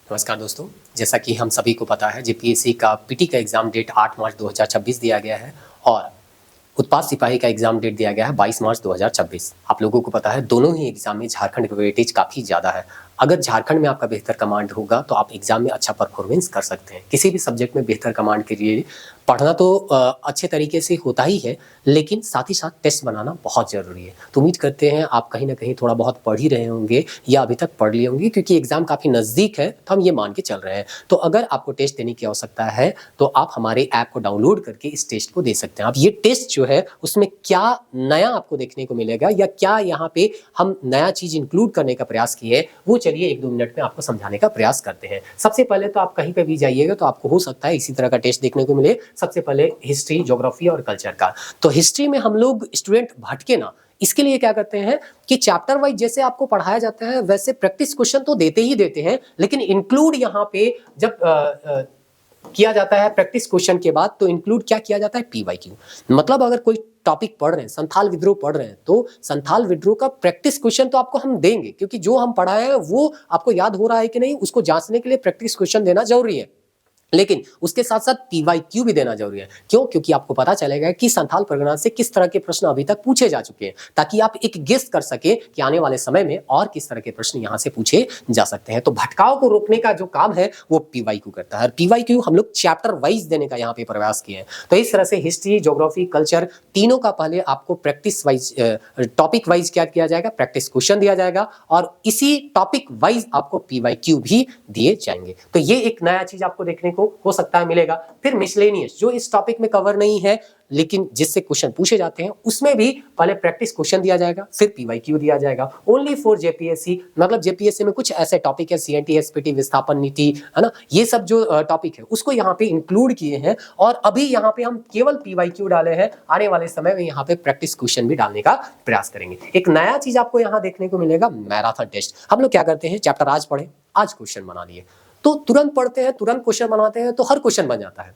नमस्कार दोस्तों, जैसा कि हम सभी को पता है जेपीएससी का पीटी का एग्ज़ाम डेट 8 मार्च 2026 दिया गया है और उत्पाद सिपाही का एग्ज़ाम डेट दिया गया है 22 मार्च 2026। आप लोगों को पता है दोनों ही एग्ज़ाम में झारखंड का वेटेज काफ़ी ज़्यादा है। अगर झारखंड में आपका बेहतर कमांड होगा तो आप एग्ज़ाम में अच्छा परफॉर्मेंस कर सकते हैं। किसी भी सब्जेक्ट में बेहतर कमांड के लिए पढ़ना तो अच्छे तरीके से होता ही है, लेकिन साथ ही साथ टेस्ट बनाना बहुत ज़रूरी है। तो उम्मीद करते हैं आप कहीं ना कहीं थोड़ा बहुत पढ़ ही रहे होंगे या अभी तक पढ़ लिए होंगे, क्योंकि एग्ज़ाम काफ़ी नज़दीक है तो हम ये मान के चल रहे हैं। तो अगर आपको टेस्ट देने की आवश्यकता है तो आप हमारे ऐप को डाउनलोड करके इस टेस्ट को दे सकते हैं। अब ये टेस्ट जो है उसमें क्या नया आपको देखने को मिलेगा या क्या यहाँ पे हम नया चीज़ इंक्लूड करने का प्रयास किए, वो चलिए 1-2 मिनट में आपको समझाने का प्रयास करते हैं। सबसे पहले तो आप कहीं पे भी जाइएगा तो आपको हो सकता है इसी तरह का टेस्ट देखने को मिले। सबसे पहले हिस्ट्री, ज्योग्राफी और कल्चर का। तो हिस्ट्री में हम लोग स्टूडेंट भटके ना, इसके लिए क्या करते हैं कि चैप्टर वाइज जैसे आपको पढ़ाया जाता है वैसे प्रैक्टिस क्वेश्चन तो देते ही देते हैं, लेकिन इंक्लूड यहाँ पे जब किया जाता है प्रैक्टिस क्वेश्चन के बाद तो इंक्लूड क्या किया जाता है, पीवाईक्यू। मतलब अगर कोई टॉपिक पढ़ रहे हैं, संथाल विद्रोह पढ़ रहे हैं, तो संथाल विद्रोह का प्रैक्टिस क्वेश्चन तो आपको हम देंगे, क्योंकि जो हम पढ़ाए हैं वो आपको याद हो रहा है कि नहीं, उसको जांचने के लिए प्रैक्टिस क्वेश्चन देना जरूरी है। लेकिन उसके साथ साथ पीवाईक्यू भी देना जरूरी है। क्यों? क्योंकि आपको पता चलेगा कि संथाल परगना से किस तरह के प्रश्न अभी तक पूछे जा चुके हैं, ताकि आप एक गेस कर सके कि आने वाले समय में और किस तरह के प्रश्न यहां से पूछे जा सकते हैं। तो भटकाव को रोकने का जो काम है वो पीवाईक्यू करता है, और पीवाईक्यू हम लोग चैप्टर वाइज देने का यहाँ पे प्रयास किए हैं। तो इस तरह से हिस्ट्री, ज्योग्राफी, कल्चर तीनों का पहले आपको प्रैक्टिस वाइज, टॉपिक वाइज क्या किया जाएगा, प्रैक्टिस क्वेश्चन दिया जाएगा, और इसी टॉपिक वाइज आपको पीवाईक्यू भी दिए जाएंगे। तो ये एक नया चीज आपको देखने को हो सकता है मिलेगा। फिर मिसलेनियस, जो इस टॉपिक में कवर नहीं है लेकिन जिससे क्वेश्चन पूछे जाते हैं, उसमें भी पहले प्रैक्टिस क्वेश्चन दिया जाएगा, फिर पीवाईक्यू दिया जाएगा। ओनली फॉर जेपीएससी, मतलब जेपीएससी में कुछ ऐसे टॉपिक है, सीएनटी, एसपीटी, विस्थापन नीति, है ना, ये सब जो टॉपिक है उसको यहाँ पे इंक्लूड किए हैं, और अभी यहाँ पे हम केवल पीवाईक्यू डाले हैं। आने वाले समय में यहाँ पे प्रैक्टिस क्वेश्चन भी डालने का प्रयास करेंगे। एक नया चीज आपको यहाँ देखने को मिलेगा, मैराथन टेस्ट। हम लोग क्या करते हैं, चैप्टर आज पढ़े, आज क्वेश्चन बना लिए, तो तुरंत पढ़ते हैं, तुरंत क्वेश्चन बनाते हैं, तो हर क्वेश्चन बन जाता है।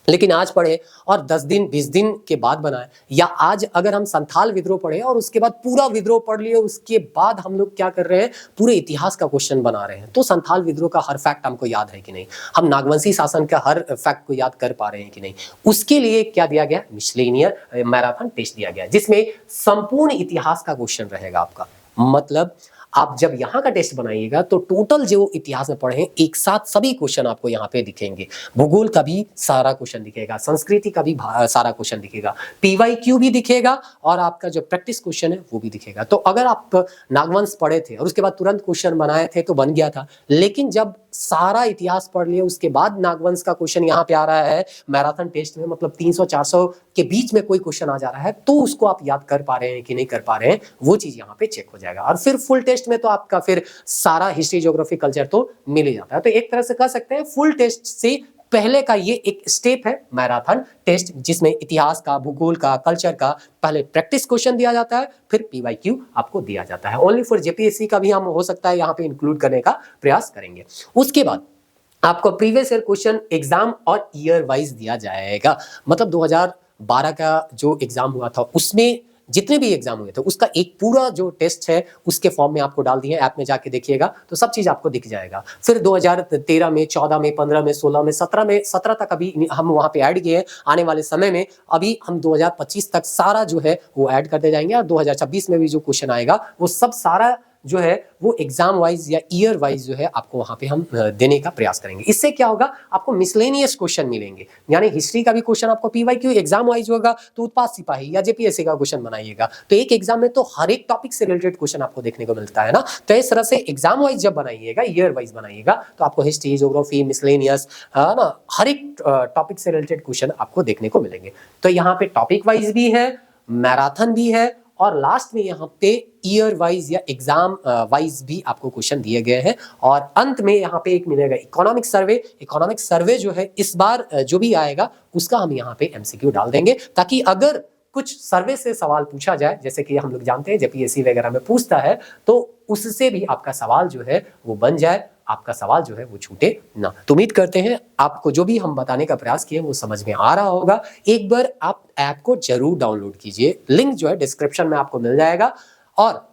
लेकिन आज पढ़े और 10 दिन 20 दिन के बाद बनाए, या आज अगर हम संथाल विद्रोह पढ़े और उसके बाद पूरा विद्रोह पढ़ लिए, उसके बाद हम लोग क्या कर रहे हैं, पूरे इतिहास का क्वेश्चन बना रहे हैं, तो संथाल विद्रोह का हर फैक्ट हमको याद है कि नहीं, हम नागवंशी शासन का हर फैक्ट को याद कर पा रहे हैं कि नहीं, उसके लिए क्या दिया गया, मिसलेनियर मैराथन टेस्ट दिया गया, जिसमें संपूर्ण इतिहास का क्वेश्चन रहेगा आपका। मतलब आप जब यहाँ का टेस्ट बनाइएगा तो टोटल जो इतिहास में पढ़े हैं एक साथ सभी क्वेश्चन आपको यहाँ पे दिखेंगे। भूगोल का भी सारा क्वेश्चन दिखेगा, संस्कृति का भी सारा क्वेश्चन दिखेगा, पीवाईक्यू भी दिखेगा, और आपका जो प्रैक्टिस क्वेश्चन है वो भी दिखेगा। तो अगर आप नागवंश पढ़े थे और उसके बाद तुरंत क्वेश्चन बनाए थे तो बन गया था, लेकिन जब सारा इतिहास पढ़ लिए उसके बाद नागवंश का क्वेश्चन यहाँ पे आ रहा है मैराथन टेस्ट में, मतलब 300-400 के बीच में कोई क्वेश्चन आ जा रहा है, तो उसको आप याद कर पा रहे हैं कि नहीं कर पा रहे हैं, वो चीज यहाँ पे चेक हो जाएगा। और फिर फुल टेस्ट में तो आपका फिर सारा हिस्ट्री, ज्योग्राफी, कल्चर तो मिल ही जाता है। तो एक तरह से कह सकते हैं फुल टेस्ट से पहले का ये एक स्टेप है मैराथन टेस्ट, जिसमें इतिहास का, भूगोल का, कल्चर का पहले प्रैक्टिस क्वेश्चन दिया जाता है, फिर पीवाईक्यू आपको दिया जाता है। ओनली फॉर जेपीएससी का भी हम हो सकता है यहाँ पे इंक्लूड करने का प्रयास करेंगे। उसके बाद आपको प्रीवियस ईयर क्वेश्चन एग्जाम और ईयर वाइज दिया जाएगा। मतलब 2012 का जो एग्जाम हुआ था उसमें जितने भी एग्जाम हुए थे उसका एक पूरा जो टेस्ट है उसके फॉर्म में आपको डाल दिए, ऐप में जाके देखिएगा तो सब चीज आपको दिख जाएगा। फिर 2013 में, 14 में, 15 में, 16 में, 17 तक अभी हम वहां पे ऐड किए हैं। आने वाले समय में अभी हम 2025 तक सारा जो है वो ऐड करते जाएंगे, और 2026 में भी जो क्वेश्चन आएगा वो सब सारा जो है वो एग्जाम वाइज या ईयर वाइज जो है आपको वहां पे हम देने का प्रयास करेंगे। इससे क्या होगा, आपको मिसलेनियस क्वेश्चन मिलेंगे, यानी हिस्ट्री का भी क्वेश्चन आपको पीवाईक्यू एग्जाम वाइज होगा, तो उत्पाद सिपाही या जेपीएससी का क्वेश्चन बनाइएगा, तो एक एग्जाम में तो हर एक टॉपिक से रिलेटेड क्वेश्चन आपको देखने को मिलता है ना। तो इस तरह से एग्जाम वाइज जब बनाइएगा, ईयर वाइज बनाइएगा, तो आपको हिस्ट्री, ज्योग्राफी, मिसलेनियस, ना, हर एक टॉपिक से रिलेटेड क्वेश्चन आपको देखने को मिलेंगे। तो यहाँ पे टॉपिक वाइज भी है, मैराथन भी है, और लास्ट में यहाँ पे ईयर वाइज या एग्जाम वाइज भी आपको क्वेश्चन दिए गए हैं। और अंत में यहाँ पे एक मिलेगा इकोनॉमिक सर्वे। इकोनॉमिक सर्वे जो है इस बार जो भी आएगा उसका हम यहाँ पे एमसीक्यू डाल देंगे, ताकि अगर कुछ सर्वे से सवाल पूछा जाए, जैसे कि हम लोग जानते हैं जेपीएससी वगैरह में पूछता है, तो उससे भी आपका सवाल जो है वो बन जाए, आपका सवाल जो है वो छूटे ना। तो उम्मीद करते हैं आपको जो भी हम बताने का प्रयास किए वो समझ में आ रहा होगा। एक बार आप ऐप को जरूर डाउनलोड कीजिए, लिंक जो है डिस्क्रिप्शन में आपको मिल जाएगा, और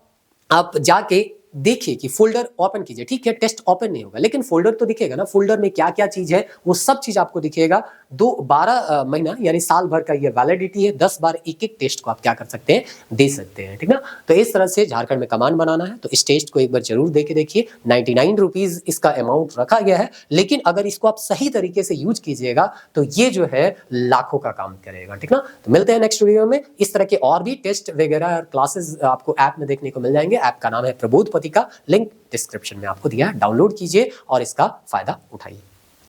आप जाके देखिए कि फोल्डर ओपन कीजिए, ठीक है, टेस्ट ओपन नहीं होगा लेकिन फोल्डर तो दिखेगा ना, फोल्डर में क्या क्या चीज है वो सब चीज आपको दिखेगा। 12 महीना यानी साल भर का ये वैलिडिटी है, 10 बार एक एक टेस्ट को आप क्या कर सकते हैं, दे सकते हैं, ठीक ना। तो इस तरह से झारखंड में कमान बनाना है तो इस टेस्ट को एक बार जरूर दे के देखिए। 99 रुपीज इसका अमाउंट रखा गया है, लेकिन अगर इसको आप सही तरीके से यूज कीजिएगा तो ये जो है लाखों का काम करेगा, ठीक ना। तो मिलते हैं नेक्स्ट वीडियो में। इस तरह के और भी टेस्ट वगैरह और क्लासेस आपको ऐप में देखने को मिल जाएंगे। ऐप का नाम है प्रबोध पति का, लिंक डिस्क्रिप्शन में आपको दिया है, डाउनलोड कीजिए और इसका फायदा उठाइए।